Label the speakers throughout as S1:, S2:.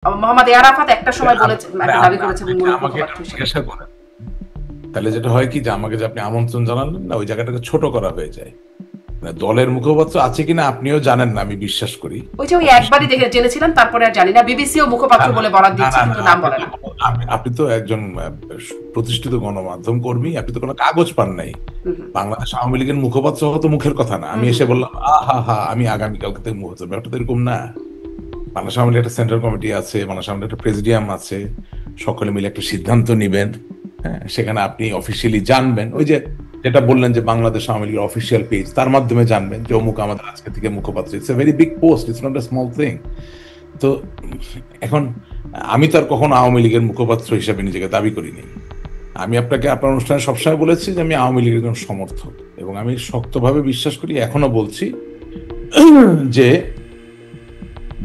S1: মোহাম্মদ আরাফাত একটা সময় বলেছে, একটা দাবি করেছে
S2: জিজ্ঞাসা করেন, তাহলে যেটা হয় কি যে আমাকে যে আপনি আমন্ত্রণ জানালেন না, ওই জায়গাটাকে ছোট করা হয়ে যায়। দলের মুখপাত্র আছে কিনা আপনিও জানেন না, আমি বিশ্বাস করি।
S1: ওইটা ওই একবারই দেখে জেনেছিলাম, তারপরে আর জানি না। বিবিসিও মুখপাত্র বলে বরাদ দিচ্ছে, কিন্তু নাম বলে না।
S2: আপনি তো একজন প্রতিষ্ঠিত গণমাধ্যম কর্মী, আপনি তো কোনো কাগজ পান নাই। বাংলাদেশ আওয়ামী লীগের মুখপাত্র হওয়া তো মুখের কথা না। আমি এসে বললাম হা আমি আগামীকালকে থেকে মুখ হতে, ব্যাপারটা এরকম না। বাংলাদেশ আওয়ামী লীগের একটা সেন্ট্রাল কমিটি আছে, বাংলাদেশ আওয়ামী লীগের একটা প্রেসিডিয়াম আছে, সকলে মিলে একটা সিদ্ধান্ত নিবেন। হ্যাঁ, সেখানে আপনি অফিসিয়ালি জানবেন, ওই যে যেটা বললেন যে বাংলাদেশ আওয়ামী লীগের অফিসিয়াল পেজ, তার মাধ্যমে জানবেন যে অমুক আমাদের আজকে থেকে মুখপাত্র। It's a very big post, it's not a small thing. তো এখন আমি তো আর কখনো আওয়ামী লীগের মুখপাত্র হিসেবে নিজেকে দাবি করিনি। আমি আপনাকে আপনার অনুষ্ঠানে সবসময় বলেছি যে আমি আওয়ামী লীগের একজন সমর্থক, এবং আমি শক্তভাবে বিশ্বাস করি, এখনো বলছি, যে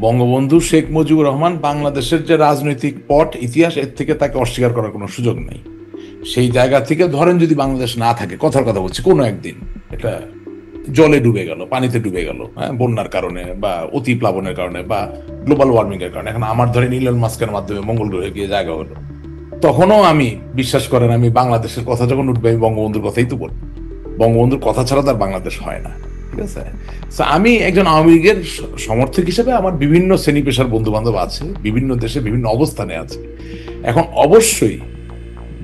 S2: বঙ্গবন্ধু শেখ মুজিবুর রহমান বাংলাদেশের যে রাজনৈতিক পট ইতিহাস, এর থেকে তাকে অস্বীকার করার কোনো সুযোগ নেই। সেই জায়গা থেকে ধরেন যদি বাংলাদেশ না থাকে, কথার কথা বলছি, কোনো একদিন এটা জলে ডুবে গেল, পানিতে ডুবে গেল, হ্যাঁ, বন্যার কারণে বা অতি প্লাবনের কারণে বা গ্লোবাল ওয়ার্মিং এর কারণে, এখন আমার ধরেন ইলন মাস্কের মাধ্যমে মঙ্গল গ্রহে গিয়ে জায়গা হলো, তখনও আমি বিশ্বাস করেন, আমি বাংলাদেশের কথা যখন উঠবে আমি বঙ্গবন্ধুর কথাই তো বলবো। বঙ্গবন্ধুর কথা ছাড়া তার বাংলাদেশ হয় না, ঠিক আছে? আমি একজন আওয়ামী লীগের সমর্থক হিসেবে আমার বিভিন্ন শ্রেণী পেশার বন্ধু বান্ধব আছে, বিভিন্ন দেশে বিভিন্ন অবস্থানে আছে। এখন অবশ্যই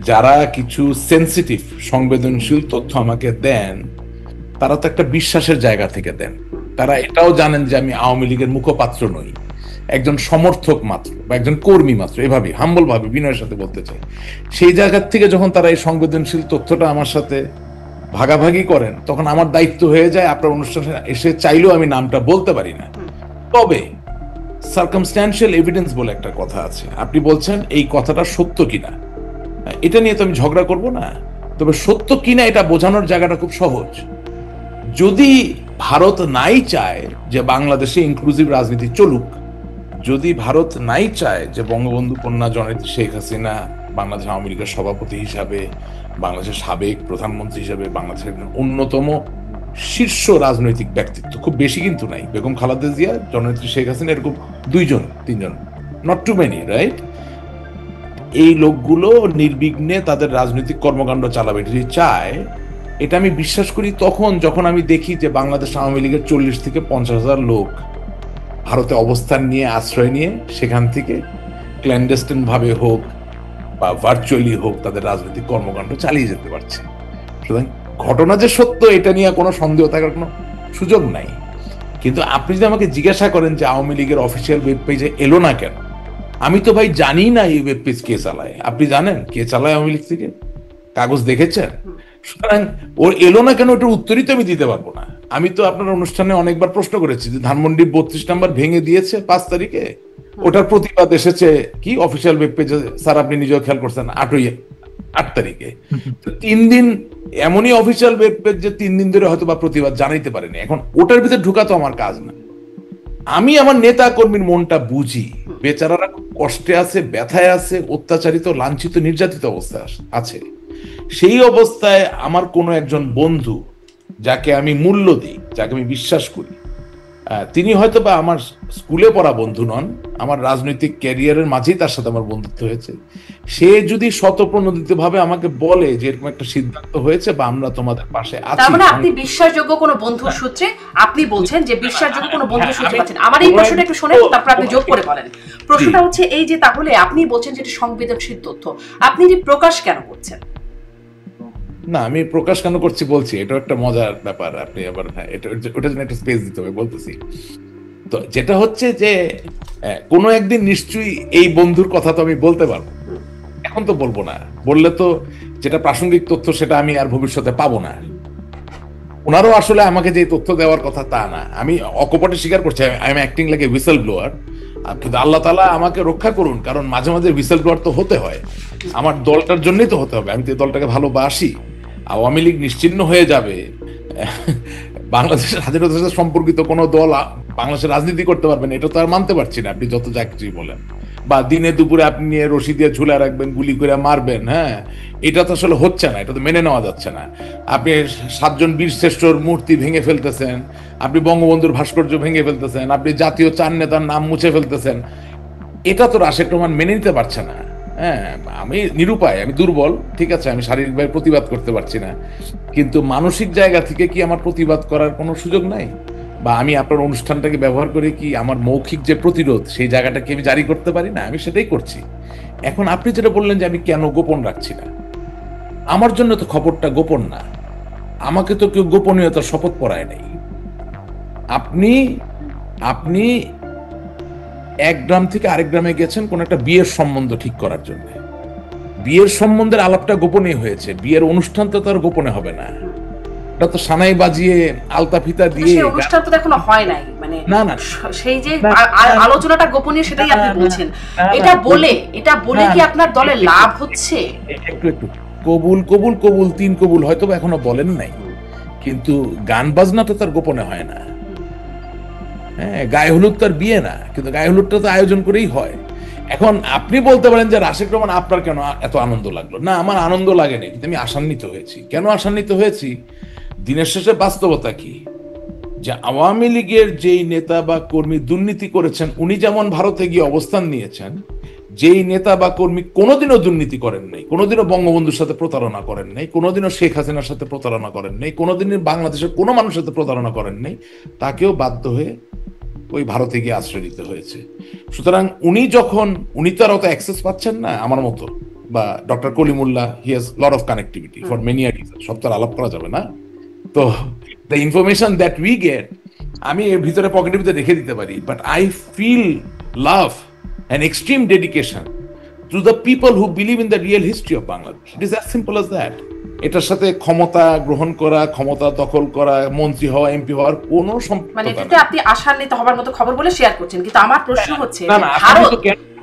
S2: যারা কিছু সেন্সিটিভ সংবেদনশীল তথ্য আমাকে দেন, তারা তো একটা বিশ্বাসের জায়গা থেকে দেন। তারা এটাও জানেন যে আমি আওয়ামী লীগের মুখপাত্র নই, একজন সমর্থক মাত্র বা একজন কর্মী মাত্র, এভাবে হাম্বল ভাবে বিনয়ের সাথে বলতে চাই। সেই জায়গা থেকে যখন তারা এই সংবেদনশীল তথ্যটা আমার সাথে ভাগাভাগি করেন, তখন আমার দায়িত্ব হয়ে যায়, আপনার অনুষ্ঠানে এসে চাইলেও আমি নামটা বলতে পারি না। তবে সার্কামস্ট্যান্সিয়াল এভিডেন্স বলে একটা কথা আছে, আপনি বলছেন এই কথাটা সত্য কিনা, এটা নিয়ে তো আমি ঝগড়া করব না। তবে সত্য কিনা এটা বোঝানোর জায়গাটা খুব সহজ। যদি ভারত নাই চায় যে বাংলাদেশে ইনক্লুসিভ রাজনীতি চলুক, যদি ভারত নাই চায় যে বঙ্গবন্ধু কন্যা জননেত্রী শেখ হাসিনা বাংলাদেশ আওয়ামী লীগের সভাপতি হিসাবে, বাংলাদেশের সাবেক প্রধানমন্ত্রী হিসাবে, বাংলাদেশের অন্যতম শীর্ষ রাজনৈতিক ব্যক্তিত্ব, খুব বেশি কিন্তু নাই, বেগম খালেদা জিয়া, জননেত্রী শেখ হাসিনা, এরকম 2জন 3জন, নট টু মেনি, রাইট? এই লোকগুলো নির্বিঘ্নে তাদের রাজনৈতিক কর্মকাণ্ড চালাবে যদি চায়, এটা আমি বিশ্বাস করি তখন যখন আমি দেখি যে বাংলাদেশ আওয়ামী লীগের 40 থেকে 50,000 লোক ভারতে অবস্থান নিয়ে, আশ্রয় নিয়ে, সেখান থেকে ক্ল্যান্ডেস্টিন ভাবে হোক বা ভার্চুয়ালি হোক তাদের রাজনৈতিক কর্মকাণ্ড চালিয়ে যেতে পারছে। সুতরাং ঘটনা যে সত্য, এটা নিয়ে কোনো সন্দেহ থাকার কোনো সুযোগ নাই। কিন্তু আপনি যদি আমাকে জিজ্ঞাসা করেন যে আওয়ামী লীগের অফিসিয়াল ওয়েব পেজে এলো না কেন, আমি তো ভাই জানি না এই ওয়েব পেজ কে চালায়। আপনি জানেন কে চালায় আওয়ামী লীগ থেকে? কাগজ দেখেছেন? সুতরাং ওর এলো না কেন, ওটার উত্তরই তো আমি দিতে পারবো না। আমি তো আপনার অনুষ্ঠানে অনেকবার প্রশ্ন করেছি যে ধানমন্ডি 32 নাম্বার ভেঙে দিয়েছে 5 তারিখে, ওটার প্রতিবাদ এসেছে কি অফিসিয়াল ওয়েব পেজে, স্যার আপনি নিজেও খেয়াল করছেন, 8 তারিখে। 3 দিন এমনই অফিসিয়াল ওয়েব পেজ যে 3 দিন ধরে হয়তো বা প্রতিবাদ জানাইতে পারেনি। এখন ওটার ভিতরে ঢুকা তো আমার কাজ না। আমি আমার নেতা কর্মীর মনটা বুঝি, বেচারারা খুব কষ্টে আছে, ব্যথায় আছে, অত্যাচারিত, লাঞ্ছিত, নির্যাতিত অবস্থায় আছে। সেই অবস্থায় আমার কোনো একজন বন্ধু, যাকে আমি মূল্য দিই, যাকে আমি বিশ্বাস করি, তিনি হয়তো বা আমার স্কুলে পড়া বন্ধু নন, আমার রাজনৈতিক ক্যারিয়ারের মাঝেই তার সাথে আমার বন্ধুত্ব হয়েছে, সে যদি স্বতঃপ্রণোদিত ভাবে আমাকে বলে যে এরকম একটা সিদ্ধান্ত হয়েছে বা আমরা তোমাদের পাশে আছি,
S1: তার মানে আপনি বিশ্বাসযোগ্য কোনো বন্ধুর সূত্রে, আপনি বলছেন যে বিশ্বাসযোগ্য কোনো বন্ধুর সূত্রে পাচ্ছেন। আমার এই প্রশ্নটা একটু শুনেন, তারপর আপনি যোগ করে বলেন। প্রশ্নটা হচ্ছে এই যে, তাহলে আপনি বলছেন যে এটা সংবেদনশীল তথ্য, আপনি এটি প্রকাশ কেন করছেন?
S2: না, আমি প্রকাশ কেন করছি বলছি, এটা একটা মজার ব্যাপার। আপনি আবার ওটার জন্য একটা স্পেস দিতে হবে, বলতেছি। তো যেটা হচ্ছে যে কোনো একদিন নিশ্চয়ই এই বন্ধুর কথা তো আমি বলতে পারবো, এখন তো বলবো না। বললে তো যেটা প্রাসঙ্গিক তথ্য সেটা আমি আর ভবিষ্যতে পাবো না। ওনারও আসলে আমাকে যে তথ্য দেওয়ার কথা তা না, আমি অকপটে স্বীকার করছি, I am acting like a whistle blower. কিন্তু আল্লাহ তাআলা আমাকে রক্ষা করুন, কারণ মাঝে মাঝে হুইসেল ব্লোয়ার তো হতে হয়, আমার দলটার জন্যই তো হতে হবে। আমি তো দলটাকে ভালোবাসি। আওয়ামী লীগ নিশ্চিহ্ন হয়ে যাবে, বাংলাদেশের স্বাধীনতার সাথে সম্পর্কিত কোনো দল বাংলাদেশের রাজনীতি করতে পারবে না, এটা তো আর মানতে পারছি না। আপনি যত যা কিছুই বলেন, বা দিনে দুপুরে আপনি নিয়ে রশি দিয়ে ঝুলে রাখবেন, গুলি করে মারবেন, হ্যাঁ, এটা তো আসলে হচ্ছে না, এটা তো মেনে নেওয়া যাচ্ছে না। আপনি 7 জন বীর শ্রেষ্ঠর মূর্তি ভেঙে ফেলতেছেন, আপনি বঙ্গবন্ধুর ভাস্কর্য ভেঙে ফেলতেছেন, আপনি জাতীয় 4 নেতার নাম মুছে ফেলতেছেন। এটা তো রাশেদ রহমান মেনে নিতে পারছে না। হ্যাঁ, আমি নিরুপায়, আমি দুর্বল, ঠিক আছে, আমি শারীরিকভাবে প্রতিবাদ করতে পারছি না, কিন্তু মানসিক জায়গা থেকে কি আমার প্রতিবাদ করার কোনো সুযোগ নাই? বা আমি আপনার অনুষ্ঠানটাকে ব্যবহার করে কি আমার মৌখিক যে প্রতিরোধ সেই জায়গাটাকে আমি জারি করতে পারি না? আমি সেটাই করছি। এখন আপনি যেটা বললেন যে আমি কেন গোপন রাখছি না, আমার জন্য তো খবরটা গোপন না, আমাকে তো কেউ গোপনীয়তার শপথ পড়ায় নাই। আপনি আপনি এক গ্রাম থেকে আরেক গ্রামে গেছেন কোন একটা বিয়ের সম্বন্ধ ঠিক করার জন্য। বিয়ের সম্বন্ধের আলাপটা গোপনে হয়েছে, বিয়ের অনুষ্ঠান তো তার গোপনে হবে না। এটা তো সানাই বাজিয়ে আলতা ফিতা দিয়ে
S1: সেই অনুষ্ঠান তো এখনো হয় নাই, মানে
S2: না না
S1: সেই যে আলোচনাটা গোপনীয় সেটাই আপনি বলছেন। এটা বলে কি আপনার দলের লাভ হচ্ছে?
S2: একটু একটু কবুল কবুল কবুল, 3 কবুল হয়তো এখনো বলেন নাই, কিন্তু গান বাজনা তো তার গোপনে হয় না। হ্যাঁ, গায়ে হলুদ তার বিয়ে না, কিন্তু গায়ে হলুদটা তো আয়োজন করেই হয়। এখন আপনি বলতে পারেন যে রাশেদ রহমান আপনার কেন এত আনন্দ লাগলো না? আমার আনন্দ লাগেনি, কিন্তু আমি আশান্বিত হয়েছি। কেন আশান্বিত হয়েছি? দিনের শেষে বাস্তবতা কি, যে আওয়ামী লীগের যেই নেতা বা কর্মী দুর্নীতি করেছেন, উনি যেমন ভারতে গিয়ে অবস্থান নিয়েছেন, যেই নেতা বা কর্মী কোনোদিনও দুর্নীতি করেন নাই, কোনোদিনও বঙ্গবন্ধুর সাথে প্রতারণা করেন নাই, কোনোদিনও শেখ হাসিনার সাথে প্রতারণা করেন নাই, কোনোদিনই বাংলাদেশের কোনো মানুষের সাথে প্রতারণা করেন নাই, তাকেও বাধ্য হয়ে ওই ভারতে গিয়ে আশ্রয় দিতে হয়েছে। সুতরাং উনি তো আর অত অ্যাক্সেস পাচ্ছেন না আমার মতো, বা doctor Kalimullah, he has lot of connectivity for many reason, সব তো আলাপ করা যাবে না। তো the information that we get, আমি এর ভিতরে পকেটের ভিতরে রেখে দিতে পারি, but I feel love and extreme dedication to the people who believe in the real history of Bangladesh. It is as simple as that. এটার সাথে ক্ষমতা গ্রহণ করা, ক্ষমতা দখল করা, মন্ত্রী হওয়া, এমপি হওয়ার কোনো সম্পর্ক
S1: মানে এটাতে আপনি আশান্বিত হবার মতো খবর বলে শেয়ার করছেন, কিন্তু আমার প্রশ্ন হচ্ছে
S2: ভারত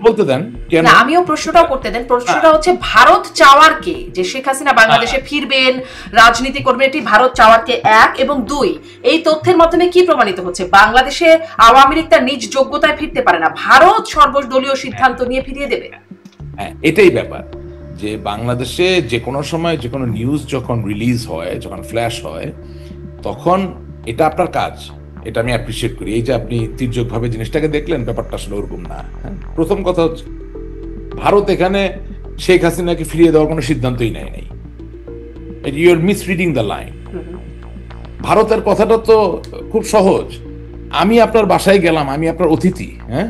S2: বলতে দেন কেন?
S1: না, আমিও প্রশ্নটাও করতে দেন। প্রশ্নটা হচ্ছে ভারত চাওয়ার কে, যে শেখ হাসিনা বাংলাদেশে ফিরবেন, রাজনীতি করবেন, এটি ভারত চাওয়ার কে 1, এবং 2, এই তথ্যের মাধ্যমে কি প্রমাণিত হচ্ছে? বাংলাদেশে আওয়ামী লীগ তার নিজ যোগ্যতায় ফিরতে পারে না, ভারত সর্বদলীয় সিদ্ধান্ত নিয়ে ফিরিয়ে দেবে।
S2: হ্যাঁ, এটাই ব্যাপার, যে বাংলাদেশে যে কোনো সময় যে কোনো নিউজ যখন রিলিজ হয়, যখন ফ্ল্যাশ হয়, তখন এটা আপনার কাজ, এটা আমি অ্যাপ্রিসিয়েট করি। এই যে আপনি তির্যকভাবে জিনিসটাকে দেখলেন, ব্যাপারটা আসলে ওরকম না। প্রথম কথা হচ্ছে ভারত এখানে শেখ হাসিনাকে ফিরিয়ে দেওয়ার কোনো সিদ্ধান্তই নেয় নাই। You are misreading the line. ভারতের কথাটা তো খুব সহজ। আমি আপনার বাসায় গেলাম, আমি আপনার অতিথি, হ্যাঁ,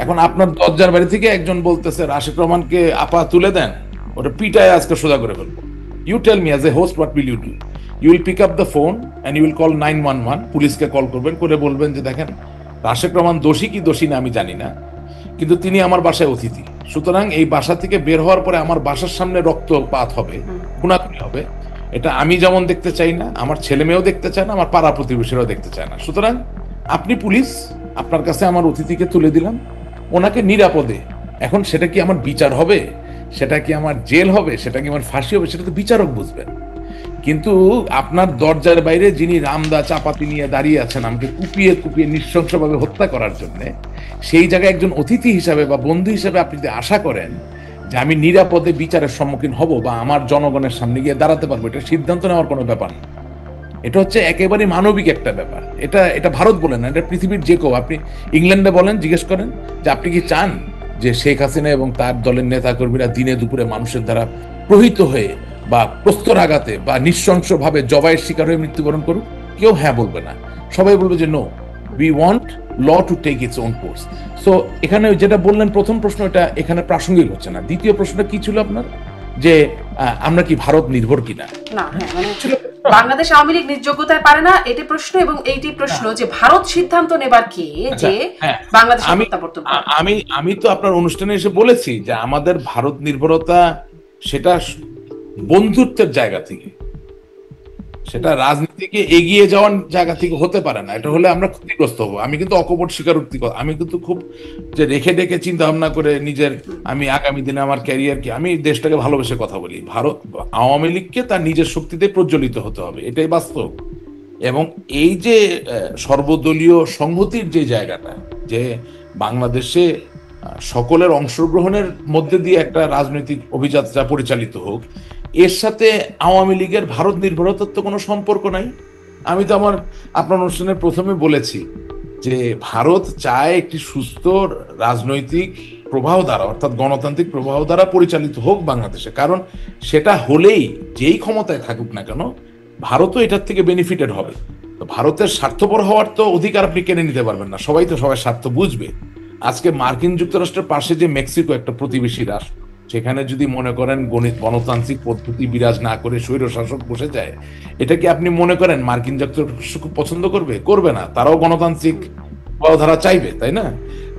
S2: এখন আপনার দরজার বাড়ি থেকে একজন বলতেছে রাশেদ রহমানকে আপা তুলে দেন, ওটা পিটায় আজকে সোজা করে ফেলবো। You tell me as a host, what will you do? You will pick up the phone and you will call 911, পুলিশকে কল করবেন, করে বলবেন যে দেখেন রাশেদ রহমান দোষী কি দোষী না আমি জানি না, কিন্তু তিনি আমার বাসায় অতিথি, সুতরাং এই বাসা থেকে বের হওয়ার পরে আমার বাসার সামনে রক্তপাত হবে, খুনাখুনি হবে, এটা আমি যেমন দেখতে চাই না, আমার ছেলে মেয়েও দেখতে চায় না, আমার পাড়া প্রতিবেশীরাও দেখতে চায় না। সুতরাং আপনি পুলিশ, আপনার কাছে আমার অতিথিকে তুলে দিলাম, ওনাকে নিরাপদে। এখন সেটা কি আমার বিচার হবে, সেটা কি আমার জেল হবে, সেটা কি আমার ফাঁসি হবে, সেটা তো বিচারক বুঝবেন। কিন্তু আপনার দরজার বাইরে যিনি রামদা চাপাতি নিয়ে দাঁড়িয়ে আছেন আমাকে কুপিয়ে কুপিয়ে নৃশংসভাবে হত্যা করার জন্য, সেই জায়গায় একজন অতিথি হিসাবে বা বন্ধু হিসাবে আপনি যদি আশা করেন যে আমি নিরাপদে বিচারের সম্মুখীন হব বা আমার জনগণের সামনে গিয়ে দাঁড়াতে পারবো, এটা সিদ্ধান্ত নেওয়ার কোনো ব্যাপার না। এটা হচ্ছে একেবারে মানবিক একটা ব্যাপার। এটা ভারত বলে না, এটা পৃথিবীর যে কেউ, আপনি ইংল্যান্ডে বলেন, জিজ্ঞেস করেন যে আপনি কি চান যে শেখ হাসিনা এবং তার দলের নেতা কর্মীরা দিনে দুপুরে মানুষের দ্বারা প্রহিত হয়ে বা প্রস্তরাঘাতে বা নৃশংসভাবে জবাইয়ের শিকার হয়ে মৃত্যুবরণ করুক? কেউ হ্যাঁ বলবে না, সবাই বলবে যে no, we want law to take its own course. So এখানে যেটা বললেন প্রথম প্রশ্ন, এটা এখানে প্রাসঙ্গিক হচ্ছে না। দ্বিতীয় প্রশ্নটা কি ছিল আপনার, যে আমরা কি ভারত নির্ভর কিনা?
S1: না, হ্যাঁ, মানে বাংলাদেশ আওয়ামী লীগ নিজ যোগ্যতায় পারে না, এটি প্রশ্ন, এবং এইটি প্রশ্ন যে ভারত সিদ্ধান্ত নেবার কে যে বাংলাদেশ প্রত্যাবর্তন।
S2: আমি তো আপনার অনুষ্ঠানে এসে বলেছি যে আমাদের ভারত নির্ভরতা সেটা বন্ধুত্বের জায়গা থেকে, সেটা রাজনীতিকে এগিয়ে যাওয়ার জায়গা থেকে হতে পারে না। এটা হলে আমরা ক্ষতিগ্রস্ত হবো। আমি কিন্তু অকপট স্বীকারোক্তি, আমি কিন্তু খুব যে রেখে ডেকে চিন্তা ভাবনা করে নিজের, আমি আগামী দিনে আমার ক্যারিয়ার কি, আমি দেশটাকে ভালোবেসে কথা বলি। ভারত আওয়ামী লীগকে তার নিজের শক্তিতে প্রজ্বলিত হতে হবে, এটাই বাস্তব। এবং এই যে সর্বদলীয় সংহতির যে জায়গাটা, যে বাংলাদেশে সকলের অংশগ্রহণের মধ্যে দিয়ে একটা রাজনৈতিক অভিযাত্রা পরিচালিত হোক, এর সাথে আওয়ামী লীগের ভারত নির্ভরতার তো কোনো সম্পর্ক নাই। আমি তো আপনার অনুষ্ঠানের প্রথমে বলেছি যে ভারত চায় একটি সুস্থ রাজনৈতিক প্রবাহ দ্বারা, অর্থাৎ গণতান্ত্রিক প্রবাহ দ্বারা পরিচালিত হোক বাংলাদেশে। কারণ সেটা হলেই যেই ক্ষমতায় থাকুক না কেন, ভারতও এটার থেকে বেনিফিটেড হবে। তো ভারতের স্বার্থপর হওয়ার তো অধিকার আপনি কেড়ে নিতে পারবেন না, সবাই তো সবার স্বার্থ বুঝবে। আজকে মার্কিন যুক্তরাষ্ট্রের পাশে যে মেক্সিকো একটা প্রতিবেশী রাষ্ট্র, সেখানে যদি মনে করেন গণতান্ত্রিক পদ্ধতি বিরাজ না করে স্বৈরশাসক বসে যায়, এটা কি আপনি মনে করেন মার্কিন যুক্তরাষ্ট্র খুব পছন্দ করবে? করবে না, তারাও গণতান্ত্রিক ধারা চাইবে, তাই না?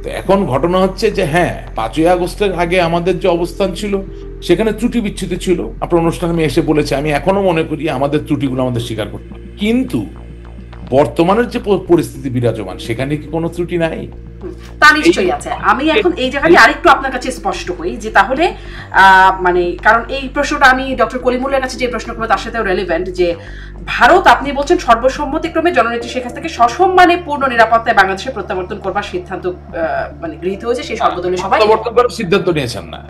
S2: তো এখন ঘটনা হচ্ছে যে হ্যাঁ, 5ই আগস্টের আগে আমাদের যে অবস্থান ছিল সেখানে ত্রুটি বিচ্ছুতি ছিল, আপনার অনুষ্ঠানে আমি এসে বলেছি, আমি এখনো মনে করি আমাদের ত্রুটিগুলো আমাদের স্বীকার করতে হবে। কিন্তু বর্তমানের যে পরিস্থিতি বিরাজমান, সেখানে কি কোনো ত্রুটি নাই?
S1: তা নিশ্চয়ই আছে। আমি এখন এই জায়গায় আরেকটু আপনার কাছে স্পষ্ট হই যে তাহলে মানে, কারণ এই প্রশ্নটা আমি ডক্টর কলিমুল্লাহর কাছে যে প্রশ্ন করবো তার সাথেও রেলিভেন্ট, যে ভারত আপনি বলছেন সর্বসম্মতিক্রমে জননেত্রী শেখ হাসিনাকে সসম্মানে পূর্ণ নিরাপত্তায় বাংলাদেশে প্রত্যাবর্তন করবার সিদ্ধান্ত মানে গৃহীত হয়েছে। সেই সর্বদলীয় সভায়
S2: প্রত্যাবর্তন করার সিদ্ধান্ত নিয়েছেন না,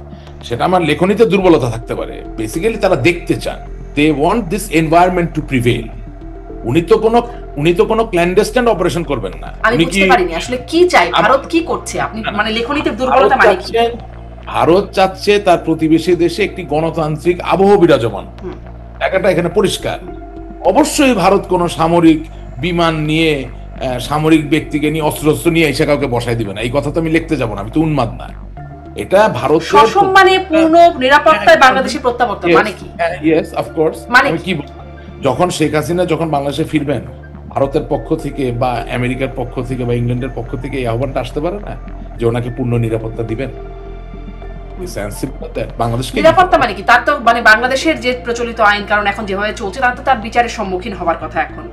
S2: সেটা আমার লেখনীতে দুর্বলতা থাকতে পারে। বেসিক্যালি তারা দেখতে চান, they want this environment to prevail. উনি তো কোনো ক্ল্যান্ডেস্টাইন অপারেশন করবেন না।
S1: আমি বুঝতে পারিনি আসলে কি চাই ভারত, কি করছে আপনি মানে লেখনীতে দুর্বলতা মানে কি?
S2: ভারত চাচ্ছে তার প্রতিবেশী দেশে একটি গণতান্ত্রিক আবহ বিরাজমান, জায়গাটা এখানে পরিষ্কার। অবশ্যই ভারত কোনো সামরিক বিমান নিয়ে, সামরিক ব্যক্তিকে নিয়ে, অস্ত্র নিয়ে এসে কাউকে বসাই দিবে না, এই কথা তো আমি লিখতে যাব না, আমি তো উন্মাদ না। এটা ভারত
S1: সসম্মানে পূর্ণ নিরাপত্তায় বাংলাদেশে প্রত্যাবর্তন মানে কি?
S2: Yes, of course.
S1: মানে
S2: কি যখন শেখ হাসিনা যখন বাংলাদেশে ফিরবেন, ভারতের পক্ষ থেকে বা আমেরিকার পক্ষ থেকে বা ইংল্যান্ডের পক্ষ থেকে এই আহ্বানটা আসতে পারে না যে ওনাকে পূর্ণ নিরাপত্তা দিবেন?
S1: নিরাপত্তা মানে কি? তার তো মানে বাংলাদেশের যে প্রচলিত আইন, কারণ এখন যেভাবে চলছে তার তো তার বিচারের সম্মুখীন হওয়ার কথা। এখন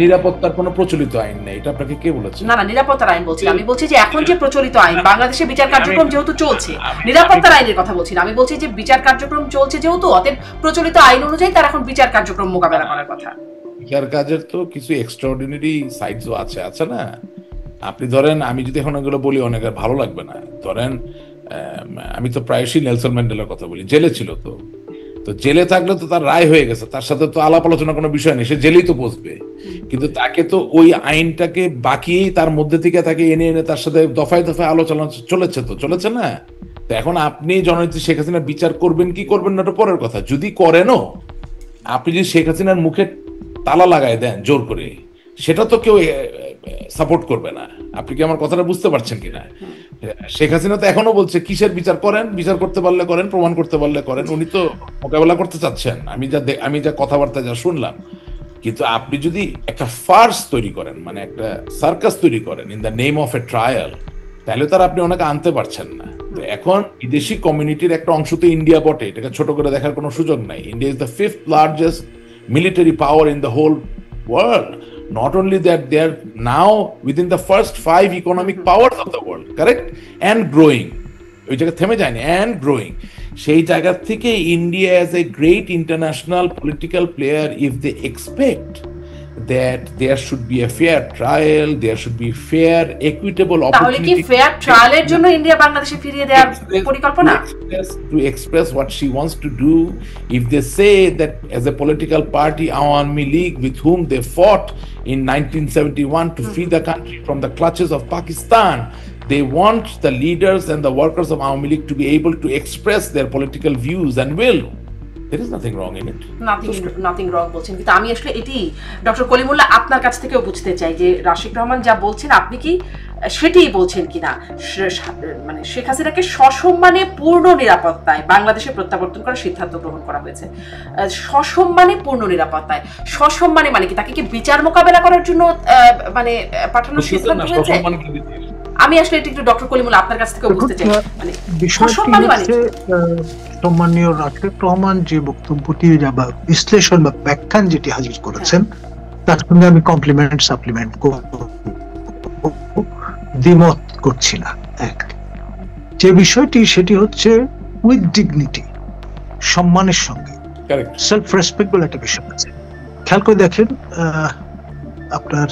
S2: নিরাপত্তার কোনো প্রচলিত আইন নেই, এটা আপনাকে কে বলেছে?
S1: না না, নিরাপত্তার আইন বলছি, আমি বলছি যে এখন যে প্রচলিত আইন, বাংলাদেশে বিচার কার্যক্রম যেহেতু চলছে, নিরাপত্তার আইনের কথা বলছি না, আমি বলছি যে বিচার কার্যক্রম চলছে যেহেতু, অতএব প্রচলিত আইন অনুযায়ী তার এখন বিচার কার্যক্রম মোকাবেলা করার কথা।
S2: বিচার কাজের তো কিছু এক্সট্রাঅর্ডিনারি সাইডসও আছে না? আপনি ধরেন, আমি যদি এখন এগুলো বলি অনেকের ভালো লাগবে না, ধরেন আমি তো প্রায়শই নেলসন ম্যান্ডেলার কথা বলি, জেলে ছিল। তো জেলে থাকলে তো তার রায় হয়ে গেছে, তার সাথে তো আলাপ আলোচনা কোনো বিষয় নেই, সে জেলেই তো বসবে। কিন্তু তাকে তো ওই আইনটাকে বাকিয়েই তার মধ্যে থেকে তাকে এনে তার সাথে দফায় দফায় আলোচনা চলেছে না? তো এখন আপনি জননেত্রী শেখ হাসিনার বিচার করবেন কি করবেন না, ওটা পরের কথা। যদি করেনও, আপনি যদি শেখ হাসিনার মুখে তালা লাগায় দেন জোর করে, সেটা তো কেউ সাপোর্ট করবে না। আপনি কি আমার কথাটা বুঝতে পারছেন কিনা? শেখ হাসিনা তো এখনো বলছে কিসের বিচার করেন, বিচার করতে পারলে করেন, প্রমাণ করতে পারলে করেন। উনি তো মোকাবেলা করতে চাচ্ছেন, আমি যা কথাবার্তা যা শুনলাম। কিন্তু আপনি যদি একটা ফার্স তৈরি করেন, মানে একটা সার্কাস তৈরি করেন in the name of A trial, তাহলে তার আপনি ওনাকে আনতে পারছেন না। তো এখন বিদেশি কমিউনিটির একটা অংশ তো ইন্ডিয়া বটে, এটাকে ছোট করে দেখার কোনো সুযোগ নাই। India is the 5th largest military power in the whole world. Not only that, they are now within the first 5 economic powers of the world, correct? And growing. ওই জায়গা থেমে যায়নি, and growing. সেই জায়গা থেকে India as a great international political player, if they expect that there should be a fair trial, there should be fair, equitable opportunity.
S1: তাহলে কি fair ট্রায়ালের জন্য ইন্ডিয়া বাংলাদেশে ফিরিয়ে দেওয়ার পরিকল্পনা?
S2: To express what she wants to do, if they say that as a political party, Awami League, with whom they fought in 1971 to free the country from the clutches of Pakistan, they want the leaders and the workers of Awami League to be able to express their political views and will. There is nothing wrong in it.
S1: Nothing wrong বলছেন, কিন্তু আমি আসলে এটি doctor Kalimullah আপনার কাছ থেকেও বুঝতে চাই যে রাশিক রহমান যা বলছেন আপনি কি সেটাই বলছেন কিনা, মানে শেখ হাসিনাকে সসম্মানে পূর্ণ নিরাপত্তায় বাংলাদেশে প্রত্যাবর্তন করার সিদ্ধান্ত গ্রহণ করা হয়েছে। সসম্মানে পূর্ণ নিরাপত্তায়, সসম্মানে মানে কি তাকে কি বিচার মোকাবেলা করার জন্য মানে পাঠানোর সিদ্ধান্ত হয়েছে? আমি আসলে এটা একটু ডক্টর কলিমুল্লাহ আপনার কাছ থেকেও বুঝতে চাই, মানে সসম্মানে মানে
S3: সম্মানীয় রাশিক রহমান যে বক্তব্যটি বা বিশ্লেষণ বা ব্যাখ্যান যেটি হাজির করেছেন, তার সঙ্গে আমি কমপ্লিমেন্ট সাপ্লিমেন্ট দ্বিমত করছি না। এক যে বিষয়টি সেটি হচ্ছে উইথ ডিগনিটি, সম্মানের সঙ্গে সেলফ রেসপেক্ট বলে একটা বিষয় আছে। খেয়াল করে দেখেন, আপনার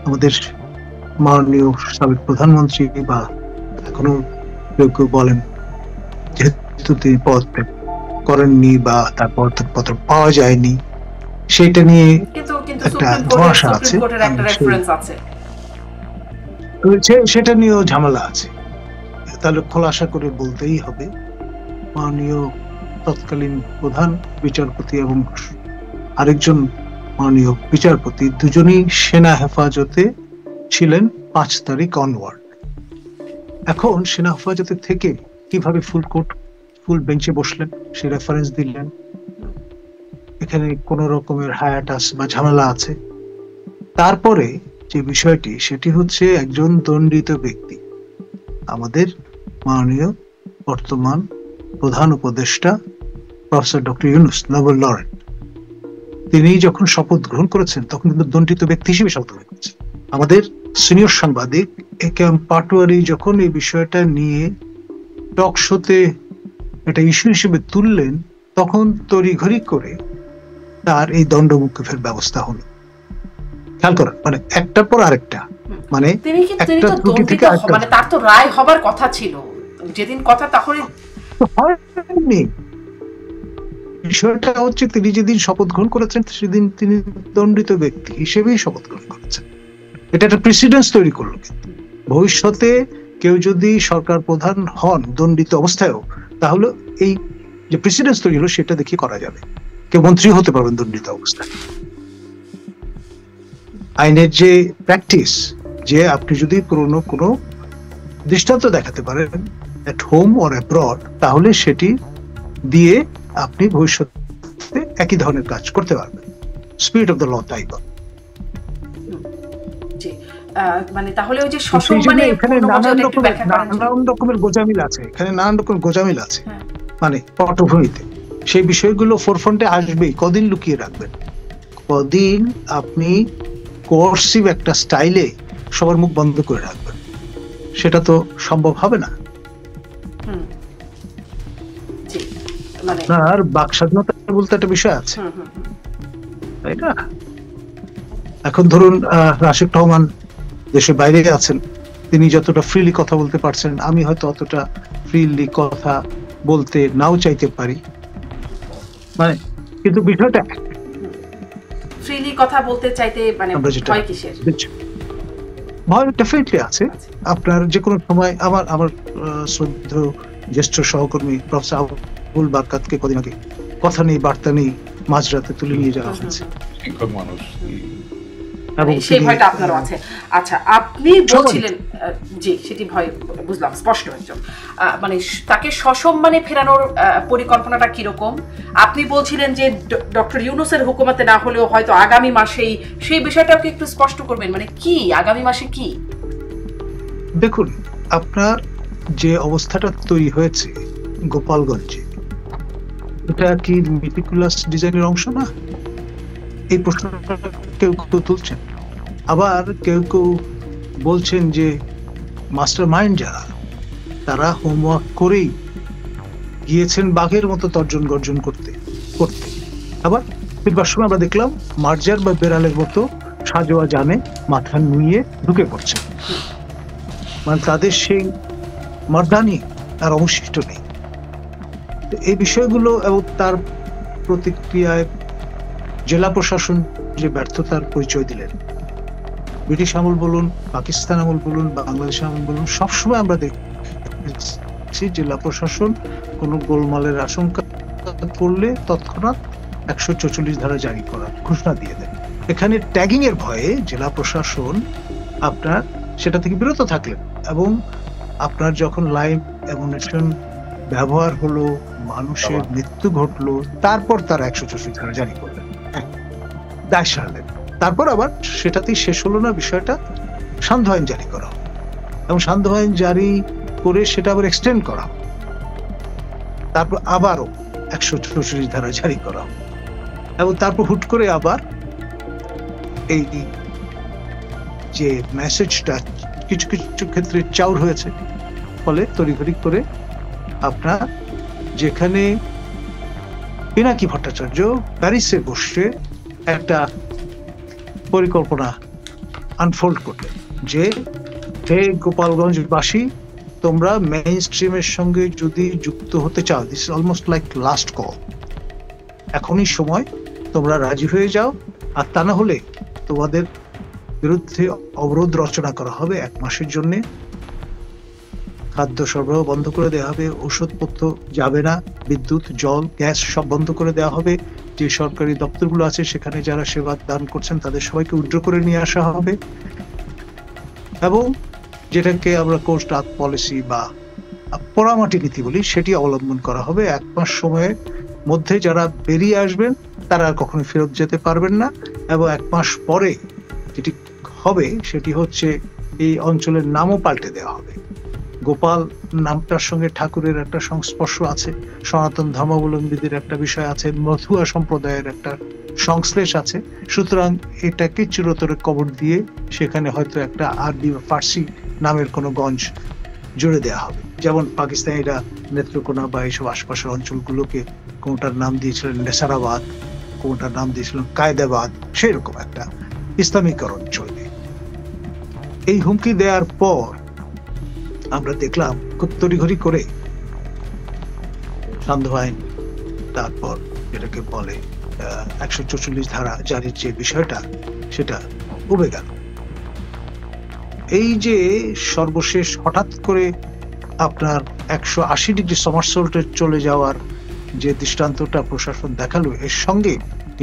S3: আমাদের মাননীয় সাবেক প্রধানমন্ত্রী বা এখনো কেউ কেউ বলেন যেহেতু তিনি পদত্যাগ করেননি বা তার পদত্যাগপত্র পাওয়া যায়নি, সেটা নিয়ে একটা ধোঁয়াশা আছে, সেটা নিয়েও ঝামেলা আছে। তাহলে খোলাসা করে বলতেই হবে মাননীয় তৎকালীন প্রধান বিচারপতি এবং আরেকজন মাননীয় বিচারপতি দুজনেই সেনা হেফাজতে ছিলেন 5 তারিখ অনওয়ার্ড। এখন সেনা হেফাজতে থেকে কিভাবে ফুল বেঞ্চে বসলেন সে রেফারেন্স দিলেন। এখানে কোন রকমের হায়াটাস বা ঝামেলা আছে। তারপরে যে বিষয়টি সেটি হচ্ছে একজন দণ্ডিত ব্যক্তি, আমাদের মাননীয় বর্তমান প্রধান উপদেষ্টা professor doctor Yunus, Nobel laureate, তিনি যখন শপথ গ্রহণ করেছেন তখন কিন্তু দণ্ডিত ব্যক্তি হিসেবে শপথ গ্রহণ করেছেন। আমাদের সিনিয়র সাংবাদিক এ কে এম পাটোয়ারি যখন এই বিষয়টা নিয়ে টক শোতে এটা ইস্যু হিসেবে তুললেন তখন তড়িঘড়ি করে তার এই দণ্ডমুক্তির ব্যবস্থা হলো। খেয়াল করেন, মানে একটার পর আরেকটা, মানে একটা ত্রুটি থেকে
S1: মানে তার তো রায় হবার কথা ছিল যেদিন কথা, তাহলে
S3: হয়নি। বিষয়টা হচ্ছে তিনি যেদিন শপথ গ্রহণ করেছেন সেদিন তিনি দণ্ডিত ব্যক্তি হিসেবেই শপথ গ্রহণ করেছেন। এটা একটা প্রেসিডেন্স তৈরি করলো। কিন্তু ভবিষ্যতে কেউ যদি সরকার প্রধান হন দণ্ডিত অবস্থায়ও, তাহলে এই যে প্রেসিডেন্স তৈরি হলো সেটা দেখে করা যাবে, কেউ মন্ত্রী হতে পারবেন দণ্ডিত অবস্থায়। আইনের যে প্র্যাকটিস, যে আপনি যদি পুরনো কোনো দৃষ্টান্ত দেখাতে পারেন এট হোম অর অ্যাব্রড, তাহলে সেটি দিয়ে আপনি ভবিষ্যতে একই ধরনের কাজ করতে পারবেন। স্পিরিট অফ দ্য ল তাই বলে।
S1: মানে তাহলে ওই যে সসম্মানে
S3: এখানে নানান রকমের গোজামিল আছে, এখানে নানান রকমের গোজামিল আছে, মানে পটভূমিতে সেই বিষয়গুলো ফোরফ্রন্টে আসবেই। কদিন লুকিয়ে রাখবেন? কদিন আপনি কোর্সিভ একটা স্টাইলে সবার মুখ বন্ধ করে রাখবেন? সেটা তো সম্ভব হবে না। আর বাক স্বাধীনতা বলতে একটা বিষয় আছে, তাই না? এখন ধরুন রাশিদ রহমান দেশের বাইরে আছেন, তিনি যতটা ফ্রিলি কথা বলতে পারছেন, আমি হয়তো অতটা ফ্রিলি কথা বলতে নাও চাইতে পারি, মানে কিন্তু বিষয়টা
S1: ফ্রিলি কথা বলতে চাইতে মানে ভয় কিসের?
S3: ভয় ডেফিনেটলি আছে। আপনার যে কোনো সময় আমার শ্রদ্ধেয় জ্যেষ্ঠ সহকর্মী প্রফেসর আবুল বারকাতকে কদিন আগে কথা নেই বার্তা নেই মাঝরাতে তুলে নিয়ে যাওয়া হয়েছে।
S2: শিক্ষক মানুষ,
S1: সেই ভয়টা আপনারও আছে। আচ্ছা, আপনি বলছিলেন, জি সেটি ভয় বুঝলাম, স্পষ্ট একজন মানে তাকে সসম্মানে ফেরানোর পরিকল্পনাটা কিরকম? আপনি বলছিলেন যে ডক্টর ইউনূসের হুকুমতে না হলেও হয়তো আগামী মাসেই, সেই বিষয়টাকে একটু স্পষ্ট করবেন, মানে কি আগামী মাসে কি?
S3: দেখুন, আপনার যে অবস্থাটা তৈরি হয়েছে গোপালগঞ্জে, এটা কি মেটিকুলাস ডিজাইনের অংশ না? এই প্রশ্নটা কেউ কেউ তুলছেন। আবার কেউ কেউ বলছেন যে মাস্টার মাইন্ড যারা, তারা হোমওয়ার্ক করেই গিয়েছেন বাঘের মতো তর্জন গর্জন করতে করতে। আবার ফিরবার সময় আমরা দেখলাম মার্জার বা বেড়ালের মতো সাজোয়া জানে মাথা নুইয়ে ঢুকে পড়ছে, মানে তাদের সেই মর্দানি আর অবশিষ্ট নেই। এই বিষয়গুলো এবং তার প্রতিক্রিয়ায় জেলা প্রশাসন যে ব্যর্থতার পরিচয় দিলেন, ব্রিটিশ আমল বলুন, পাকিস্তান আমল বলুন, বাংলাদেশ আমল বলুন, সবসময় আমরা দেখছি জেলা প্রশাসন কোনো গোলমালের আশঙ্কা করলে তৎক্ষণাৎ 144 ধারা জারি করার ঘোষণা দিয়ে দেন। এখানে ট্যাগিং এর ভয়ে জেলা প্রশাসন আপনার সেটা থেকে বিরত থাকলেন, এবং আপনার যখন লাইভ অ্যামুনিশন ব্যবহার হলো, মানুষের মৃত্যু ঘটলো, তারপর তারা 144 ধারা জারি করলেন, দায় সারলেন। তারপর আবার সেটাতেই শেষ হলো না, বিষয়টা সান্ধ্য আইন জারি করা, এবং সান্ধ্য আইন জারি করে সেটা আবার এক্সটেন্ড করা, তারপর আবারও 144 ধারা জারি করা, এবং তারপর হুট করে আবার এই যে মেসেজটা কিছু কিছু ক্ষেত্রে চাউর হয়েছে, ফলে তড়িঘড়ি করে আপনার যেখানে পিনাকি ভট্টাচার্য প্যারিসে বসে একটা পরিকল্পনা আনফোল্ড করলেন যে হে গোপালগঞ্জবাসী, তোমরা মেইন স্ট্রিমের সঙ্গে যদি যুক্ত হতে চাও, this is almost like last call, এখনই সময়, তোমরা রাজি হয়ে যাও, আর তা না হলে তোমাদের বিরুদ্ধে অবরোধ রচনা করা হবে 1 মাসের জন্য। খাদ্য সরবরাহ বন্ধ করে দেওয়া হবে, ওষুধপত্র যাবে না, বিদ্যুৎ, জল, গ্যাস সব বন্ধ করে দেওয়া হবে। যে সরকারি দপ্তরগুলো আছে সেখানে যারা সেবা দান করছেন তাদের সবাইকে উইথড্র করে নিয়ে আসা হবে, এবং যেটাকে আমরা কোস্ট গার্ড পলিসি বা পোড়ামাটি নীতি বলি সেটি অবলম্বন করা হবে। 1 মাস সময়ের মধ্যে যারা বেরিয়ে আসবেন তারা আর কখনো ফেরত যেতে পারবেন না, এবং 1 মাস পরে যেটি হবে সেটি হচ্ছে এই অঞ্চলের নামও পাল্টে দেওয়া হবে। গোপাল নামটার সঙ্গে ঠাকুরের একটা সংস্পর্শ আছে, সনাতন ধর্মাবলম্বীদের একটা বিষয় আছে, মথুয়া সম্প্রদায়ের একটা সংশ্লেষ আছে, সুতরাং এটাকে চিরতরে কবর দিয়ে সেখানে হয়তো একটা আরবি বা ফার্সি নামের কোনো গঞ্জ জুড়ে দেওয়া হবে। যেমন পাকিস্তানিরা নেত্রকোনা বা এইসব আশপাশের অঞ্চলগুলোকে কোনটার নাম দিয়েছিলেন নেসারাবাদ, কোনটার নাম দিয়েছিলেন কায়দাবাদ, সেরকম একটা ইসলামীকরণ চলবে। এই হুমকি দেওয়ার পর আমরা দেখলাম খুব তড়িঘড়ি করে সান্ধ্য আইন, তারপর যেটাকে বলে 144 ধারা জারির যে বিষয়টা সেটা উবে গেল। এই যে সর্বশেষ হঠাৎ করে আপনার 180 ডিগ্রি সমারসল্টে চলে যাওয়ার যে দৃষ্টান্তটা প্রশাসন দেখালো, এর সঙ্গে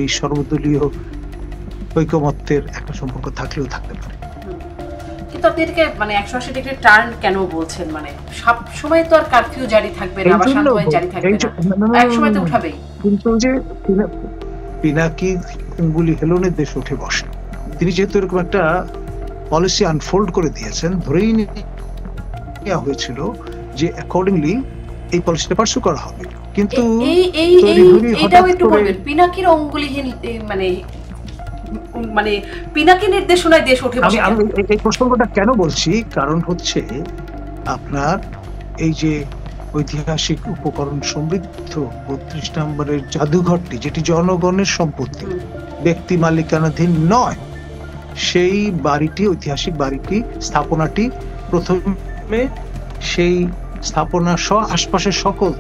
S3: এই সর্বদলীয় ঐকমত্যের একটা সম্পর্ক থাকলেও থাকতে পারে।
S1: কিন্তু আপনি এটাকে মানে 180 ডিগ্রি টার্ন কেন বলছেন? মানে সব সময় তো আর কারফিউ জারি থাকবে না বা শান্ত আইন জারি থাকবে না, এক সময় তো উঠাবেই। কিন্তু যে
S3: পিনাকি অঙ্গুলি হেলনের দেশ উঠে বসে, তিনি যেহেতু এরকম একটা পলিসি আনফোল্ড করে দিয়েছেন, ধরেই নেওয়া হয়েছিল যে অ্যাকর্ডিংলি এই পলিসিটা পার্সু করা হবে। কিন্তু
S1: এটাও একটু বলবেন, পিনাকির অঙ্গুলিহীন মানে পিনাকি নির্দেশনায় দেশ উঠে বসে।
S3: আমি এই প্রসঙ্গটা কেন বলছি, কারণ হচ্ছে আপনার এই যে ঐতিহাসিক উপকরণ সমৃদ্ধ 32 নম্বরের জাদুঘরটি, যেটি জনগণের সম্পত্তি, ব্যক্তি মালিকানাধীন নয়, সেই বাড়িটি, ঐতিহাসিক বাড়িটি, স্থাপনাটি প্রথমে সেই স্থাপনা সহ আশপাশের সকল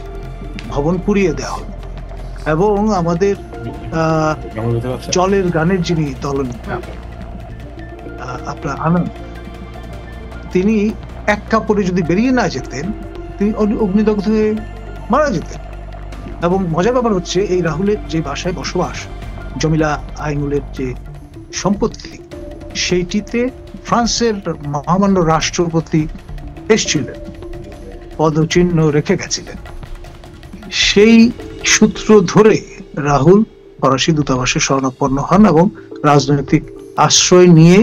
S3: ভবন পুড়িয়ে দেওয়া হবে, এবং আমাদের জলের গানের যিনি দলনেতা আপনার আনন্দ, তিনি এক কাপড়ে যদি বেরিয়ে না যেতেন তিনি অগ্নিদগ্ধ হয়ে মারা যেতেন। এবং মজার ব্যাপার হচ্ছে এই রাহুলের যে বাসায় বসবাস, জমিলা আইনুলের যে সম্পত্তি, সেইটিতে ফ্রান্সের মহামান্য রাষ্ট্রপতি এসেছিলেন, পদচিহ্ন রেখে গেছিলেন। সেই সূত্র ধরে রাহুল ফরাসি দূতাবাসে শরণাপন্ন হন এবং রাজনৈতিক আশ্রয় নিয়ে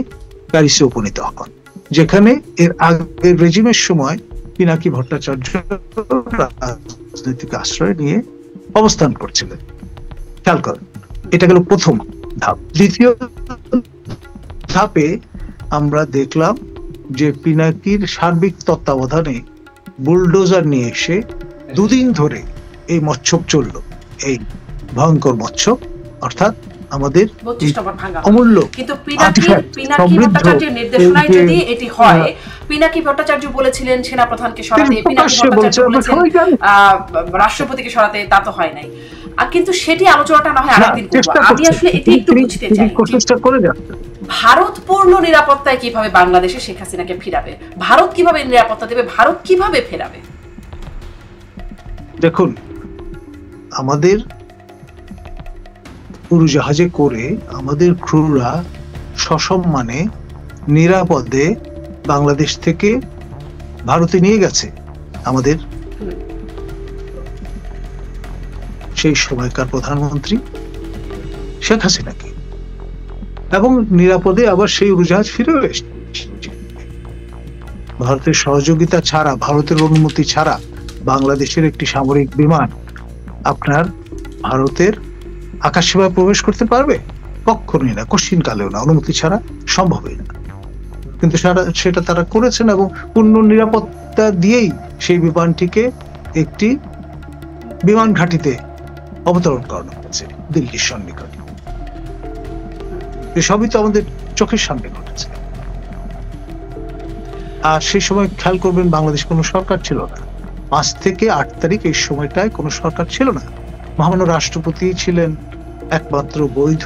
S3: প্যারিসে উপনীত হন, যেখানে এর আগের রেজিমের সময় পিনাকি ভট্টাচার্য রাজনৈতিক আশ্রয় নিয়ে অবস্থান করছিলেন। খেয়াল করেন, এটা গেল প্রথম ধাপ। দ্বিতীয় ধাপে আমরা দেখলাম যে পিনাকির সার্বিক তত্ত্বাবধানে বুলডোজার নিয়ে এসে 2 দিন ধরে এই মৎস্যব চলল, এই ভয়ঙ্কর মৎস্যব, অর্থাৎ আমাদের অমূল্য।
S1: কিন্তু পিনাকি ভট্টাচার্যের নির্দেশনায় যদি এটি হয়, পিনাকি ভট্টাচার্য বলেছিলেন সেনাপ্রধানকে সরাতে, পিনাকি ভট্টাচার্য বলেছেন রাষ্ট্রপতিকে সরাতে, তা তো হয় নাই। কিন্তু সেটি আলোচনাটা না হয় আরেকদিন করব। আমি আসলে এটি একটু বুঝতে চাই, ভারত পূর্ণ নিরাপত্তায় কিভাবে বাংলাদেশে শেখ হাসিনাকে ফিরাবে, ভারত কিভাবে নিরাপত্তা দেবে, ভারত কিভাবে ফেরাবে?
S3: দেখুন, আমাদের উড়োজাহাজে করে আমাদের ক্রুরা সসম্মানে নিরাপদে বাংলাদেশ থেকে ভারতে নিয়ে গেছে আমাদের সেই সময়কার প্রধানমন্ত্রী শেখ হাসিনাকে, এবং নিরাপদে আবার সেই উড়োজাহাজ ফিরে এসেছে। ভারতের সহযোগিতা ছাড়া, ভারতের অনুমতি ছাড়া বাংলাদেশের একটি সামরিক বিমান আপনার ভারতের আকাশ সীমায় প্রবেশ করতে পারবে? কখনোই না, কশিন কালেও না, অনুমতি ছাড়া সম্ভবই না। কিন্তু সেটা তারা করেছেন, এবং পূর্ণ নিরাপত্তা দিয়েই সেই বিমানটিকে একটি বিমান ঘাঁটিতে অবতরণ করানো হয়েছে দিল্লির সন্নিকটে। সবই তো আমাদের চোখের সামনে ঘটেছে। আর সেই সময় খেয়াল করবেন, বাংলাদেশ কোনো সরকার ছিল না। 5 থেকে 8 তারিখ এই সময়টায় কোনো সরকার ছিল না। মহামান্য রাষ্ট্রপতি ছিলেন একমাত্র বৈধ